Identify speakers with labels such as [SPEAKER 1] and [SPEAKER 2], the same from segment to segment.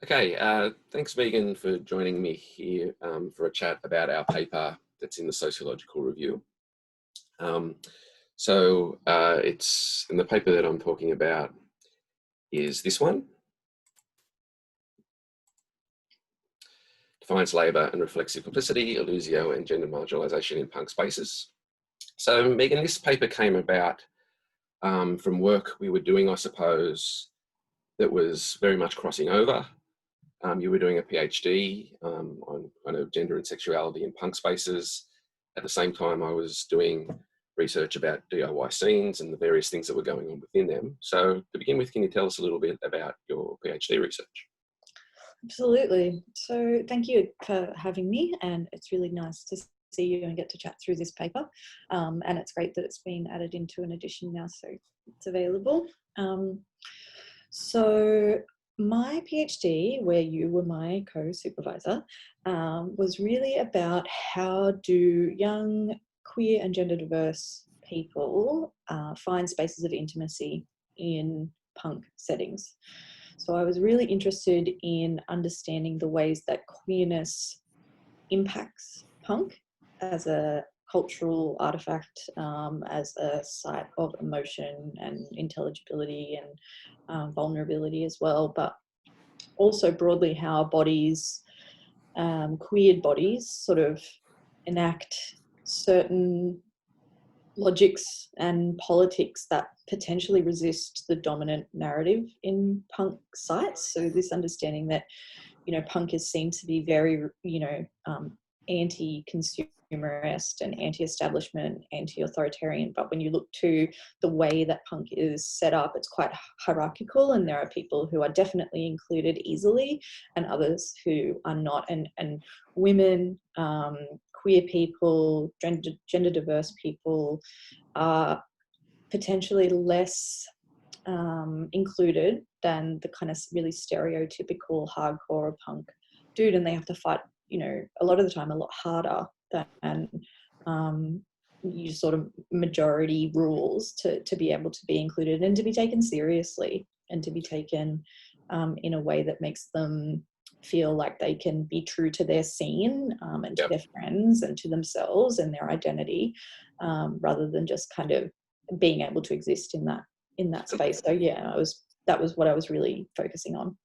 [SPEAKER 1] Okay, thanks Megan for joining me here for a chat about our paper that's in the Sociological Review. It's in the paper that I'm talking about is this one, Defiance Labour and Reflexive Complicity, Illusio and Gender Marginalisation in Punk Spaces. So Megan, this paper came about from work we were doing, I suppose, that was very much crossing over. You were doing a PhD on kind of gender and sexuality in punk spaces. At the same time, I was doing research about DIY scenes and the various things that were going on within them. So to begin with, can you tell us a little bit about your PhD research?
[SPEAKER 2] Absolutely. So thank you for having me, and it's really nice to see you and get to chat through this paper. And it's great that it's been added into an edition now, so it's available. So my PhD, where you were my co-supervisor, was really about how do young queer and gender diverse people find spaces of intimacy in punk settings. So I was really interested in understanding the ways that queerness impacts punk as a cultural artifact, as a site of emotion and intelligibility and vulnerability as well, but also broadly how bodies, queered bodies, sort of enact certain logics and politics that potentially resist the dominant narrative in punk sites. So this understanding that, punk is seen to be very, anti-consumerist and anti-establishment, anti-authoritarian. But when you look to the way that punk is set up, it's quite hierarchical, and there are people who are definitely included easily and others who are not. And women, queer people, gender diverse people are potentially less included than the kind of really stereotypical hardcore punk dude, and they have to fight, a lot of the time a lot harder than you sort of majority rules to be able to be included and to be taken seriously and to be taken in a way that makes them feel like they can be true to their scene and to their friends and to themselves and their identity, rather than just kind of being able to exist in that space. So yeah, that was what I was really focusing on.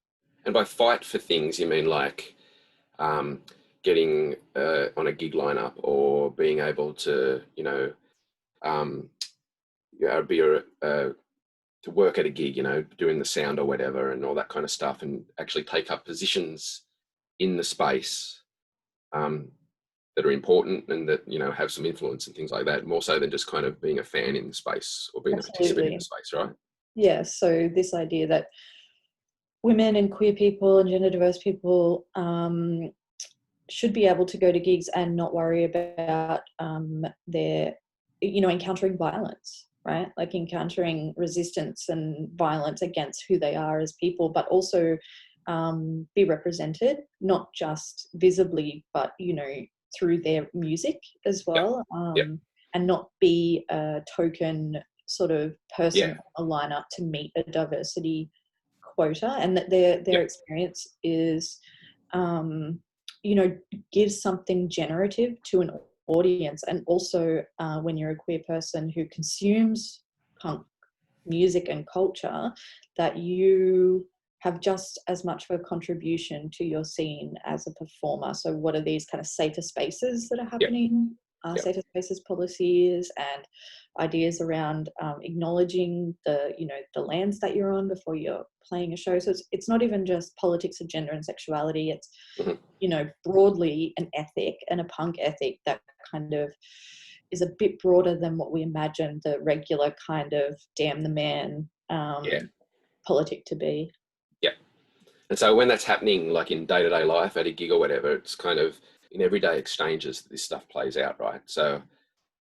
[SPEAKER 1] And by fight for things, you mean like getting on a gig lineup or being able to, be to work at a gig, doing the sound or whatever and all that kind of stuff, and actually take up positions in the space that are important and that, have some influence and things like that, more so than just kind of being a fan in the space or being a participant in the space, right?
[SPEAKER 2] Yeah, so this idea that women and queer people and gender diverse people should be able to go to gigs and not worry about their, encountering violence, right? Like encountering resistance and violence against who they are as people, but also be represented, not just visibly, but, through their music as well, and not be a token sort of person on a lineup to meet a diversity quota, and that their experience is gives something generative to an audience. And also when you're a queer person who consumes punk music and culture, that you have just as much of a contribution to your scene as a performer. So what are these kind of safer spaces that are happening? Safer spaces policies and ideas around acknowledging the lands that you're on before you're playing a show. So it's not even just politics of gender and sexuality. It's broadly an ethic, and a punk ethic that kind of is a bit broader than what we imagine the regular kind of damn the man politic to be.
[SPEAKER 1] Yeah. And so when that's happening, like in day-to-day life at a gig or whatever, it's kind of in everyday exchanges that this stuff plays out, right? So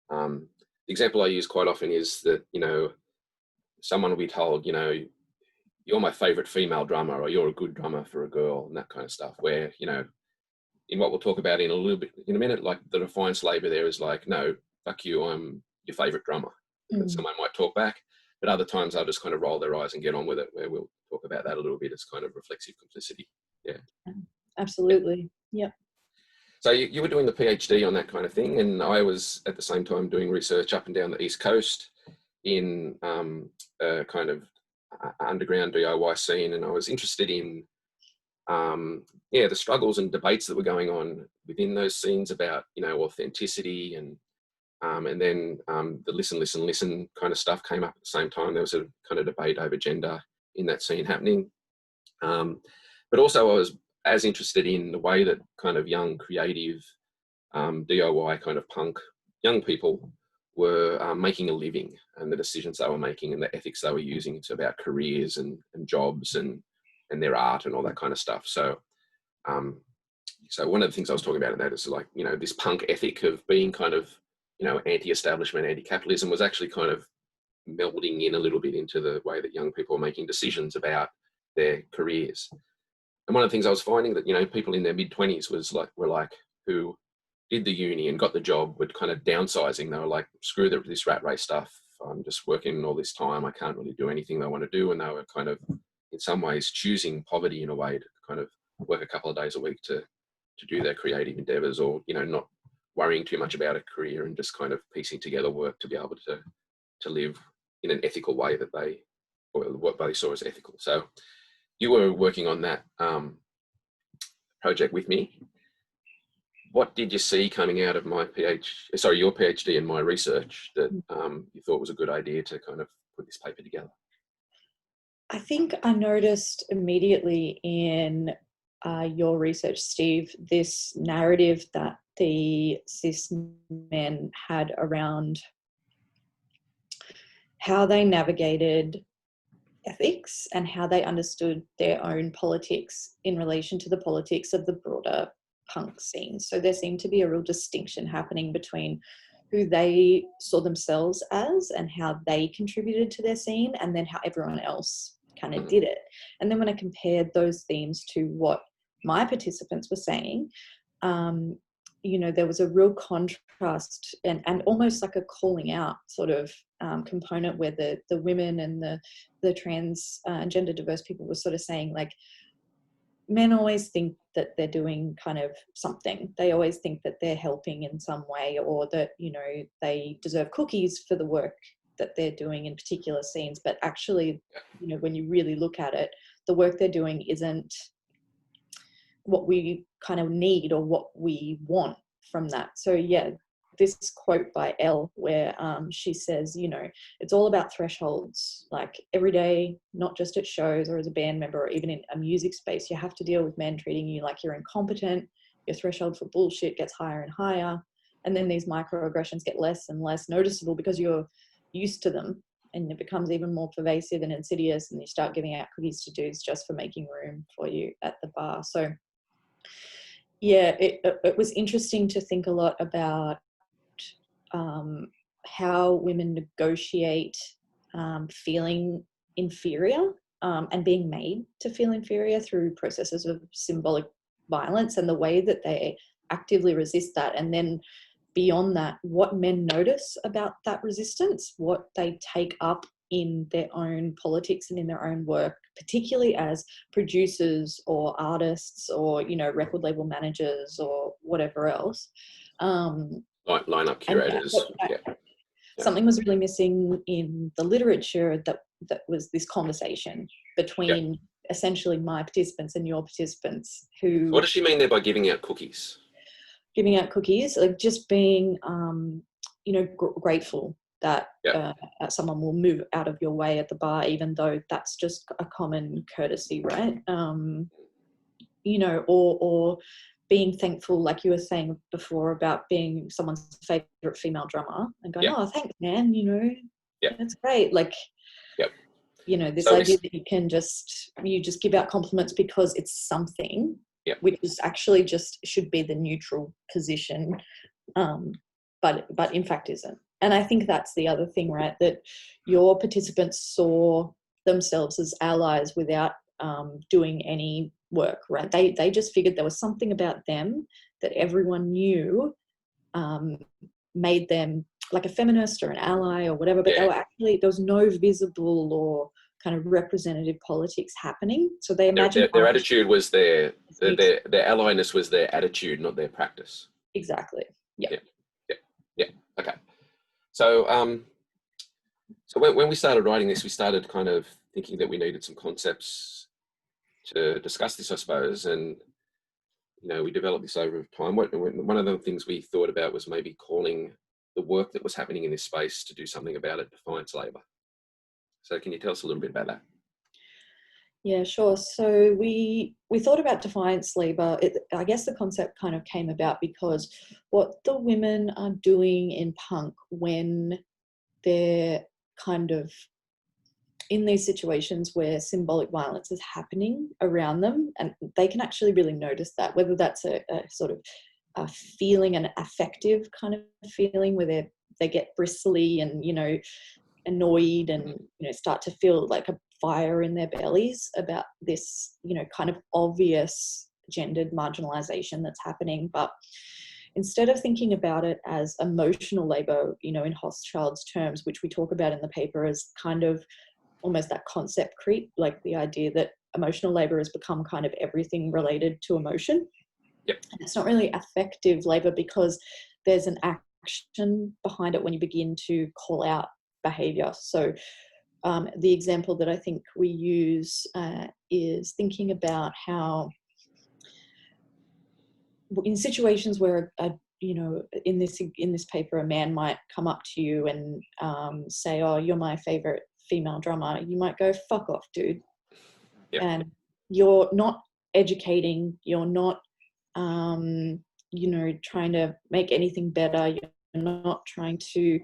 [SPEAKER 1] the example I use quite often is that, someone will be told, you're my favorite female drummer, or you're a good drummer for a girl, and that kind of stuff, where, in what we'll talk about in a minute, like the Defiance Labour there is like, no, fuck you, I'm your favorite drummer. Someone might talk back, but other times they'll just kind of roll their eyes and get on with it, where we'll talk about that a little bit as kind of reflexive complicity.
[SPEAKER 2] Absolutely. Yep.
[SPEAKER 1] So you were doing the PhD on that kind of thing, and I was at the same time doing research up and down the East Coast in a kind of underground DIY scene, and I was interested in the struggles and debates that were going on within those scenes about authenticity and then the listen kind of stuff came up at the same time. There was a kind of debate over gender in that scene happening, but also I was as interested in the way that kind of young, creative, DIY kind of punk young people were making a living, and the decisions they were making and the ethics they were using. It's about careers and jobs and their art and all that kind of stuff. So one of the things I was talking about in that is like, this punk ethic of being kind of, anti-establishment, anti-capitalism was actually kind of melding in a little bit into the way that young people were making decisions about their careers. And one of the things I was finding that, people in their mid-20s were like who did the uni and got the job were kind of downsizing. They were like, screw this rat race stuff. I'm just working all this time. I can't really do anything I want to do. And they were kind of, in some ways, choosing poverty in a way to kind of work a couple of days a week to do their creative endeavors, or, not worrying too much about a career and just kind of piecing together work to be able to live in an ethical way that or what they saw as ethical. So you were working on that project with me. What did you see coming out of your PhD and my research that you thought was a good idea to kind of put this paper together?
[SPEAKER 2] I think I noticed immediately in your research, Steve, this narrative that the cis men had around how they navigated ethics and how they understood their own politics in relation to the politics of the broader punk scene. So there seemed to be a real distinction happening between who they saw themselves as and how they contributed to their scene, and then how everyone else kind of did it. And then when I compared those themes to what my participants were saying, there was a real contrast and almost like a calling out sort of component where the women and the trans and gender diverse people were sort of saying, like, men always think that they're doing kind of something. They always think that they're helping in some way, or that, they deserve cookies for the work that they're doing in particular scenes. But actually, when you really look at it, the work they're doing isn't what we kind of need or what we want from that. So yeah, this quote by Elle where she says, it's all about thresholds. Like every day, not just at shows or as a band member or even in a music space, you have to deal with men treating you like you're incompetent. Your threshold for bullshit gets higher and higher. And then these microaggressions get less and less noticeable because you're used to them, and it becomes even more pervasive and insidious, and you start giving out cookies to dudes just for making room for you at the bar. So yeah, it was interesting to think a lot about how women negotiate feeling inferior and being made to feel inferior through processes of symbolic violence, and the way that they actively resist that. And then beyond that, what men notice about that resistance, what they take up in their own politics and in their own work, particularly as producers or artists or, record label managers or whatever else.
[SPEAKER 1] Line-up curators.
[SPEAKER 2] Something was really missing in the literature that was this conversation between essentially my participants and your participants. Who?
[SPEAKER 1] What does she mean there by giving out cookies?
[SPEAKER 2] Giving out cookies, like just being, grateful that someone will move out of your way at the bar, even though that's just a common courtesy, right? Or being thankful, like you were saying before, about being someone's favorite female drummer and going, oh, thanks, man, that's great. Like, this idea that you just give out compliments because it's something, which is actually just should be the neutral position, but in fact isn't. And I think that's the other thing, right? That your participants saw themselves as allies without doing any work, right? They just figured there was something about them that everyone knew made them like a feminist or an ally or whatever, but they were actually, there was no visible or kind of representative politics happening. So they
[SPEAKER 1] Their,
[SPEAKER 2] imagine
[SPEAKER 1] their attitude was their alliedness was their attitude, not their practice.
[SPEAKER 2] Exactly.
[SPEAKER 1] Yeah. Okay. So so when we started writing this, we started kind of thinking that we needed some concepts to discuss this, I suppose, and we developed this over time. One of the things we thought about was maybe calling the work that was happening in this space to do something about it, Defiance Labour. So can you tell us a little bit about that?
[SPEAKER 2] Yeah, sure. So we thought about Defiance Labour. I guess the concept kind of came about because what the women are doing in punk when they're kind of in these situations where symbolic violence is happening around them, and they can actually really notice that, whether that's a sort of a feeling, an affective kind of feeling where they get bristly and annoyed and start to feel like a fire in their bellies about this kind of obvious gendered marginalization that's happening. But instead of thinking about it as emotional labor, in Hochschild's terms, which we talk about in the paper, as kind of almost that concept creep, like the idea that emotional labor has become kind of everything related to emotion.
[SPEAKER 1] Yep.
[SPEAKER 2] And it's not really affective labor because there's an action behind it when you begin to call out behavior. So the example that I think we use is thinking about how in situations where in this paper, a man might come up to you and say, "Oh, you're my favorite female drummer." You might go, "Fuck off, dude."
[SPEAKER 1] Yep.
[SPEAKER 2] And you're not educating, you're not trying to make anything better, you're not trying to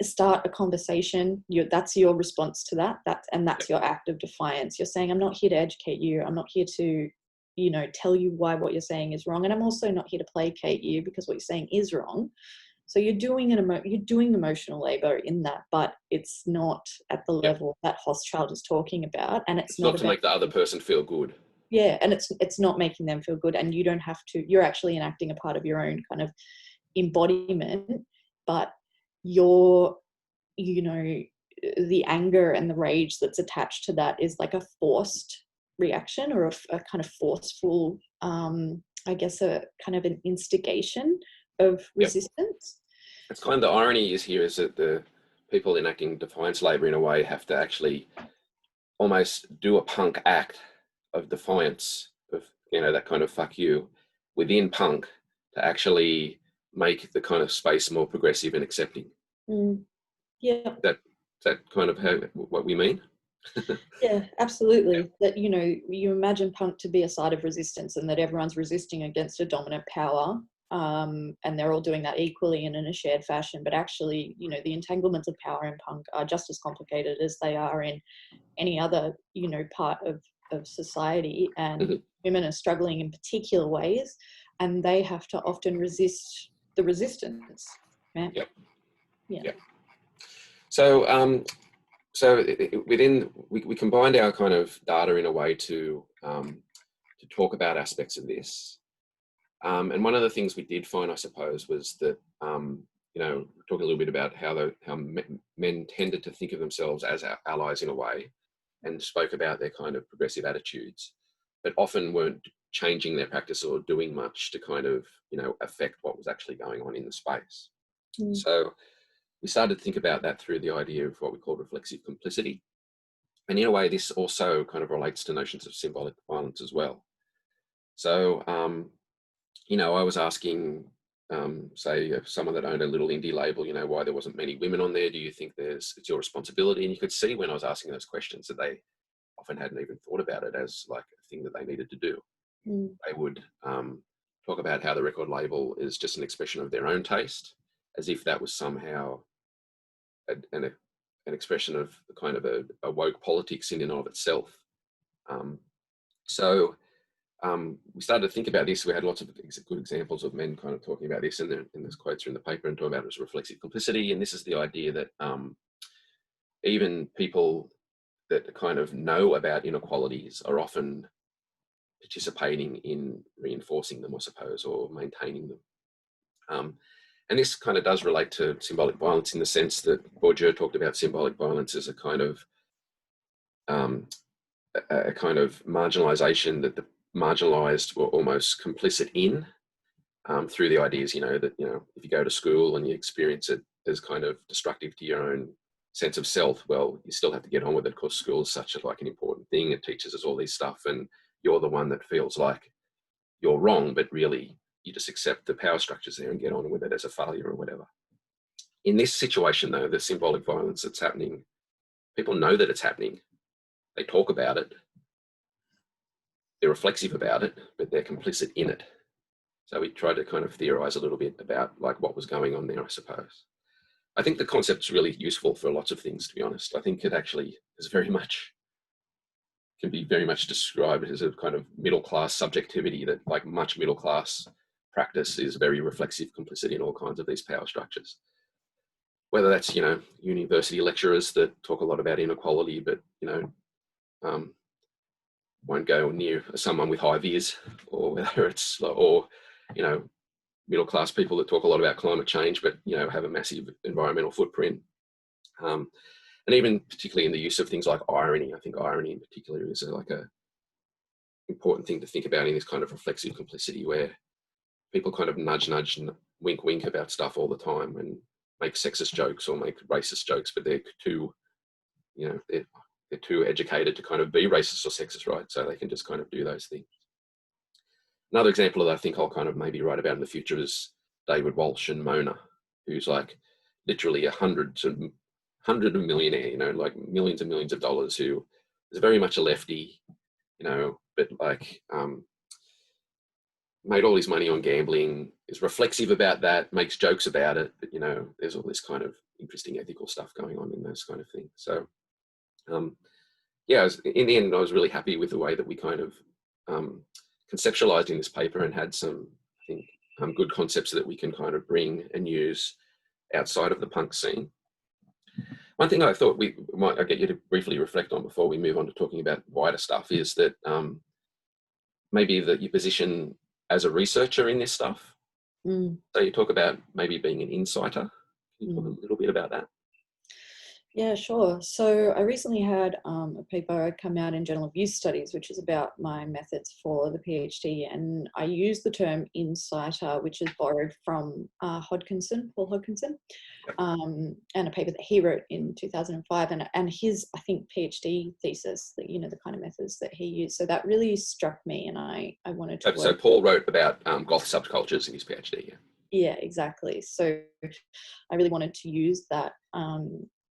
[SPEAKER 2] start a conversation. That's your response to that, that's your act of defiance. You're saying, "I'm not here to educate you, I'm not here to tell you why what you're saying is wrong, and I'm also not here to placate you because what you're saying is wrong." So you're doing emotional labor in that, but it's not at the level that Hochschild is talking about, and it's not
[SPEAKER 1] to make the other person feel good.
[SPEAKER 2] Yeah, and it's not making them feel good, and you don't have to. You're actually enacting a part of your own kind of embodiment, but the anger and the rage that's attached to that is like a forced reaction, or a kind of forceful, I guess, a kind of an instigation of resistance.
[SPEAKER 1] It's kind of the irony is here is that the people enacting defiance labour in a way have to actually almost do a punk act of defiance of that kind of fuck you within punk to actually make the kind of space more progressive and accepting.
[SPEAKER 2] Yeah.
[SPEAKER 1] That kind of what we mean.
[SPEAKER 2] Yeah, absolutely. That you imagine punk to be a side of resistance, and that everyone's resisting against a dominant power, and they're all doing that equally and in a shared fashion. But actually, the entanglements of power in punk are just as complicated as they are in any other part of society, and women are struggling in particular ways, and they have to often resist the resistance. Right?
[SPEAKER 1] Yeah. So we combined our kind of data in a way to talk about aspects of this. And one of the things we did find, I suppose, was that talk a little bit about how men tended to think of themselves as allies in a way, and spoke about their kind of progressive attitudes, but often weren't changing their practice or doing much to kind of affect what was actually going on in the space. So we started to think about that through the idea of what we call reflexive complicity. And in a way, this also kind of relates to notions of symbolic violence as well. So, I was asking, say, someone that owned a little indie label, why there wasn't many women on there. Do you think it's your responsibility? And you could see when I was asking those questions that they often hadn't even thought about it as like a thing that they needed to do. They would talk about how the record label is just an expression of their own taste, as if that was somehow an expression of kind of a woke politics in and of itself. So we started to think about this. We had lots of good examples of men kind of talking about this, and there's quotes are in the paper and talking about it as reflexive complicity. And this is the idea that even people that kind of know about inequalities are often participating in reinforcing them, I suppose, or maintaining them. And this kind of does relate to symbolic violence in the sense that Bourdieu talked about symbolic violence as a kind of um, a kind of marginalisation that the marginalised were almost complicit in, through the ideas, that, if you go to school and you experience it as kind of destructive to your own sense of self, well, you still have to get on with it because school is such like an important thing. It teaches us all this stuff, and you're the one that feels like you're wrong, but really you just accept the power structures there and get on with it as a failure or whatever. In this situation, though, the symbolic violence that's happening, people know that it's happening. They talk about it. They're reflexive about it, but they're complicit in it. So we tried to kind of theorize a little bit about like what was going on there, I suppose. I think the concept's really useful for lots of things, to be honest. I think it actually is can be very much described as a kind of middle-class subjectivity, that like much middle-class practice is very reflexive complicity in all kinds of these power structures. Whether that's, university lecturers that talk a lot about inequality, but, won't go near someone with high vis, or whether it's, or, middle-class people that talk a lot about climate change, but, have a massive environmental footprint. And even particularly in the use of things like irony, I think irony in particular is like a important thing to think about in this kind of reflexive complicity, where people kind of nudge and wink about stuff all the time and make sexist jokes or make racist jokes, but they're too, they're too educated to kind of be racist or sexist, right? So they can just kind of do those things. Another example that I think I'll kind of maybe write about in the future is David Walsh and Mona, who's like literally a hundred of millionaire, like millions and millions of dollars, who is very much a lefty, but like made all his money on gambling, is reflexive about that, makes jokes about it, but there's all this kind of interesting ethical stuff going on in those kind of things. So in the end, I was really happy with the way that we kind of conceptualized in this paper and had some, I think, good concepts that we can kind of bring and use outside of the punk scene. One thing I thought I'll get you to briefly reflect on before we move on to talking about wider stuff is that maybe that your position as a researcher in this stuff. So you talk about maybe being an insighter. Can you talk a little bit about that?
[SPEAKER 2] Yeah, sure. So I recently had a paper come out in Journal of Use Studies, which is about my methods for the PhD. And I use the term insighter, which is borrowed from Paul Hodkinson, and a paper that he wrote in 2005. And his, I think, PhD thesis, that, the kind of methods that he used. So that really struck me, and I wanted to
[SPEAKER 1] So Paul wrote about goth subcultures in his PhD, yeah?
[SPEAKER 2] Yeah, exactly. So I really wanted to use that.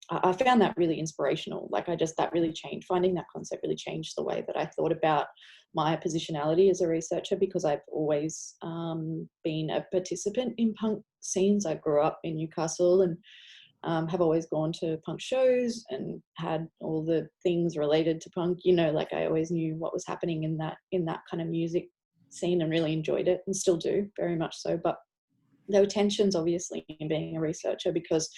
[SPEAKER 2] I found that really inspirational. Like that really changed, finding that concept really changed the way that I thought about my positionality as a researcher, because I've always been a participant in punk scenes. I grew up in Newcastle and have always gone to punk shows and had all the things related to punk, like I always knew what was happening in that kind of music scene and really enjoyed it, and still do very much so. But there were tensions, obviously, in being a researcher, because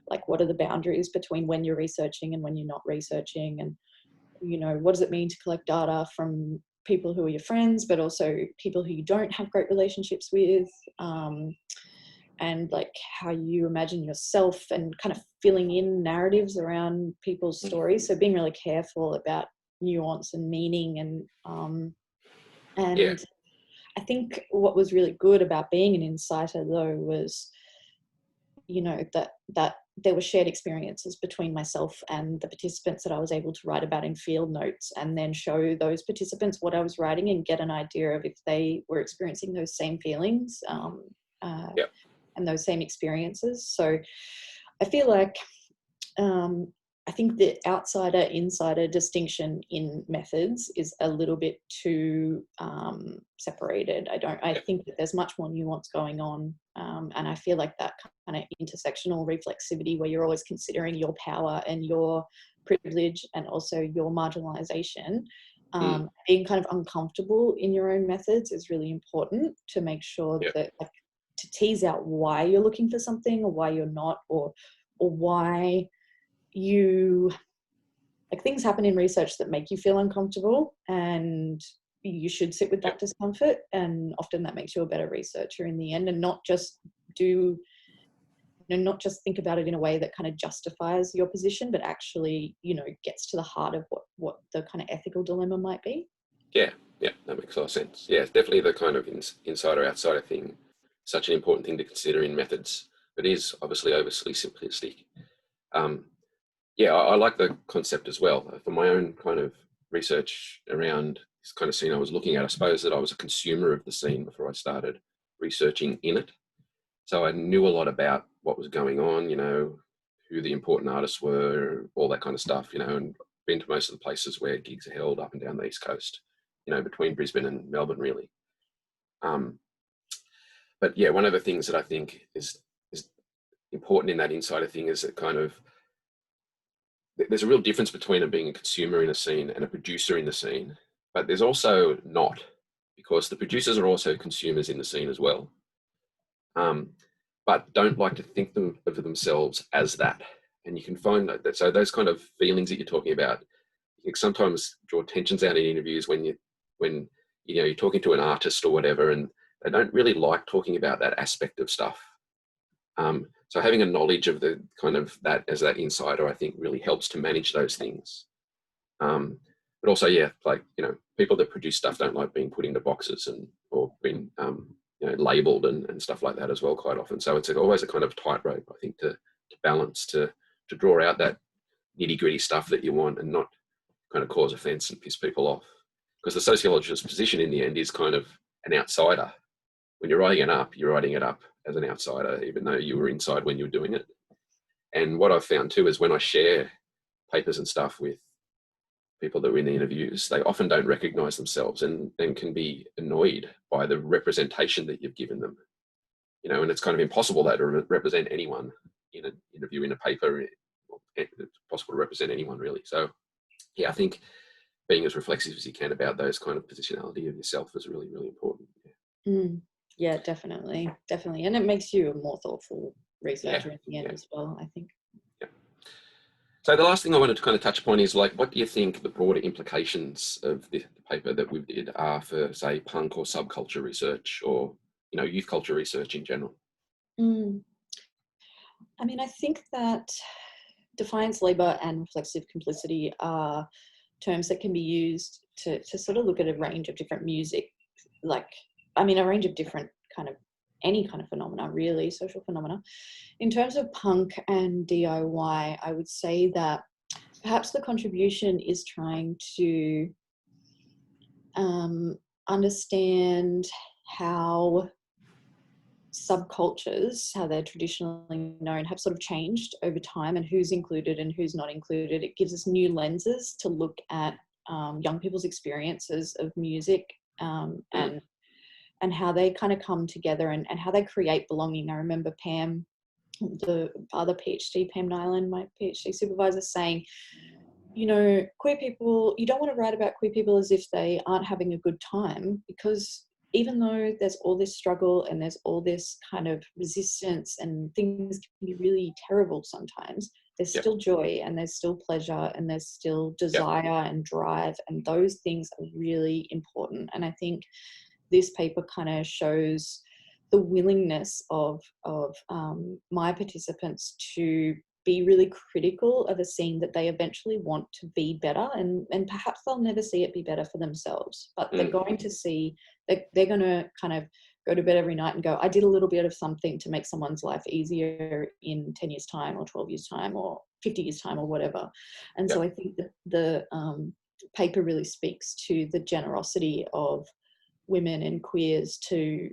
[SPEAKER 2] like, what are the boundaries between when you're researching and when you're not researching? And, what does it mean to collect data from people who are your friends, but also people who you don't have great relationships with? And like how you imagine yourself and kind of filling in narratives around people's stories. So being really careful about nuance and meaning and I think what was really good about being an insighter, though, was, that there were shared experiences between myself and the participants that I was able to write about in field notes, and then show those participants what I was writing and get an idea of if they were experiencing those same feelings and those same experiences. So I feel like I think the outsider-insider distinction in methods is a little bit too separated. I think that there's much more nuance going on, and I feel like that kind of intersectional reflexivity, where you're always considering your power and your privilege and also your marginalization, being kind of uncomfortable in your own methods is really important to make sure that, like, to tease out why you're looking for something or why you're not, or why you, like, things happen in research that make you feel uncomfortable, and you should sit with that discomfort, and often that makes you a better researcher in the end, and not just do not just think about it in a way that kind of justifies your position, but actually, gets to the heart of what the kind of ethical dilemma might be.
[SPEAKER 1] Yeah, that makes a lot of sense. Yeah, it's definitely the kind of insider outsider thing, such an important thing to consider in methods, but is obviously overly simplistic. I like the concept as well. For my own kind of research around this kind of scene I was looking at, I suppose that I was a consumer of the scene before I started researching in it. So I knew a lot about what was going on, who the important artists were, all that kind of stuff, and been to most of the places where gigs are held up and down the East Coast, between Brisbane and Melbourne, really. But yeah, one of the things that I think is important in that insider thing is that kind of, there's a real difference between being a consumer in a scene and a producer in the scene, but there's also not, because the producers are also consumers in the scene as well, but don't like to think of themselves as that. And you can find that, so those kind of feelings that you're talking about, you can sometimes draw tensions out in interviews when you're talking to an artist or whatever, and they don't really like talking about that aspect of stuff. So having a knowledge of the kind of that as that insider, I think really helps to manage those things. But also, people that produce stuff don't like being put into boxes or being, labeled and stuff like that as well quite often. So it's always a kind of tightrope, I think, to balance, to draw out that nitty gritty stuff that you want and not kind of cause offense and piss people off. Because the sociologist's position in the end is kind of an outsider. When you're writing it up as an outsider, even though you were inside when you were doing it. And what I've found too is when I share papers and stuff with people that were in the interviews, they often don't recognize themselves and can be annoyed by the representation that you've given them. And it's kind of impossible to represent anyone in an interview, in a paper. It's possible to represent anyone, really. So, yeah, I think being as reflexive as you can about those kind of positionality of yourself is really, really important.
[SPEAKER 2] Yeah, definitely. And it makes you a more thoughtful researcher in the end as well, I think.
[SPEAKER 1] Yeah. So the last thing I wanted to kind of touch upon is, like, what do you think the broader implications of the paper that we did are for, say, punk or subculture research or, youth culture research in general?
[SPEAKER 2] I mean, I think that Defiance Labour and Reflexive Complicity are terms that can be used to sort of look at a range of different music, a range of different any kind of phenomena, really, social phenomena. In terms of punk and DIY, I would say that perhaps the contribution is trying to understand how subcultures, how they're traditionally known, have sort of changed over time and who's included and who's not included. It gives us new lenses to look at young people's experiences of music and how they kind of come together and how they create belonging. I remember Pam, the other PhD, Pam Nyland, my PhD supervisor, saying, queer people, you don't want to write about queer people as if they aren't having a good time, because even though there's all this struggle and there's all this kind of resistance and things can be really terrible sometimes, there's still joy and there's still pleasure and there's still desire and drive, and those things are really important. And I think this paper kind of shows the willingness of my participants to be really critical of a scene that they eventually want to be better, and perhaps they'll never see it be better for themselves, but they're going to see that they're going to kind of go to bed every night and go, I did a little bit of something to make someone's life easier in 10 years time or 12 years time or 50 years time or whatever. And so I think that the paper really speaks to the generosity of women and queers to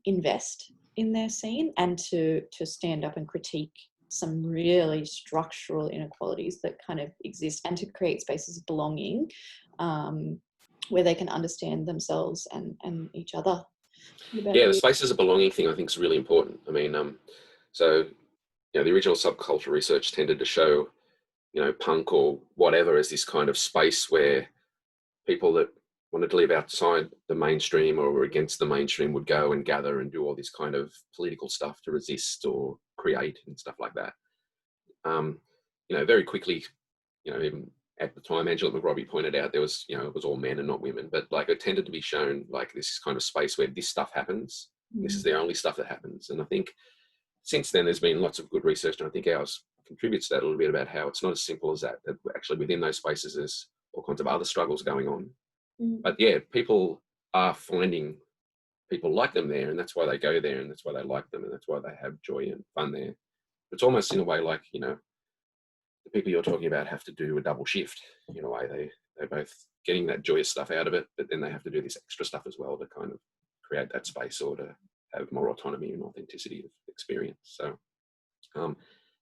[SPEAKER 2] invest in their scene and to stand up and critique some really structural inequalities that kind of exist, and to create spaces of belonging where they can understand themselves and each other.
[SPEAKER 1] The spaces of belonging thing I think is really important. I mean, the original subculture research tended to show, punk or whatever as this kind of space where people that wanted to live outside the mainstream or were against the mainstream would go and gather and do all this kind of political stuff to resist or create and stuff like that. Very quickly, even at the time, Angela McRobbie pointed out there was, it was all men and not women, but like it tended to be shown like this kind of space where this stuff happens. This is the only stuff that happens. And I think since then, there's been lots of good research, and I think ours contributes to that a little bit about how it's not as simple as that, that actually within those spaces there's all kinds of other struggles going on. But yeah, people are finding people like them there, and that's why they go there, and that's why they like them, and that's why they have joy and fun there. It's almost in a way like, you know, the people you're talking about have to do a double shift in a way. They're both getting that joyous stuff out of it, but then they have to do this extra stuff as well to kind of create that space or to have more autonomy and authenticity of experience. So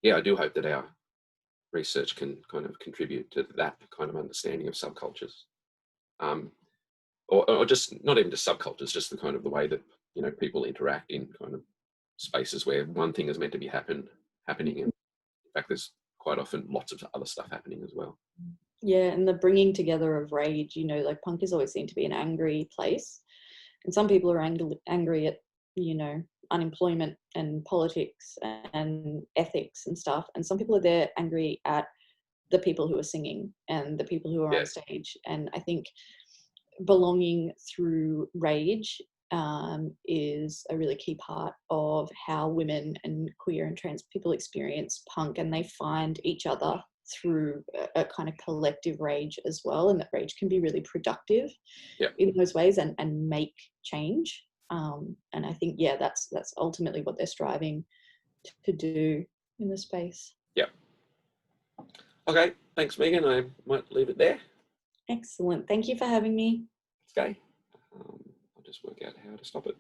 [SPEAKER 1] yeah, I do hope that our research can kind of contribute to that kind of understanding of subcultures, or just not even just subcultures, just the kind of the way that, you know, people interact in kind of spaces where one thing is meant to be happening, and in fact there's quite often lots of other stuff happening as well.
[SPEAKER 2] Yeah, and the bringing together of rage, you know, like punk is always seen to be an angry place, and some people are angry at, you know, unemployment and politics and ethics and stuff, and some people are there angry at the people who are singing and the people who are on stage. And I think belonging through rage is a really key part of how women and queer and trans people experience punk, and they find each other through a kind of collective rage as well, and that rage can be really productive in those ways and make change. And I think, yeah, that's ultimately what they're striving to do in the space.
[SPEAKER 1] Yeah. Okay, thanks, Megan. I might leave it there.
[SPEAKER 2] Excellent. Thank you for having me.
[SPEAKER 1] Okay. I'll just work out how to stop it.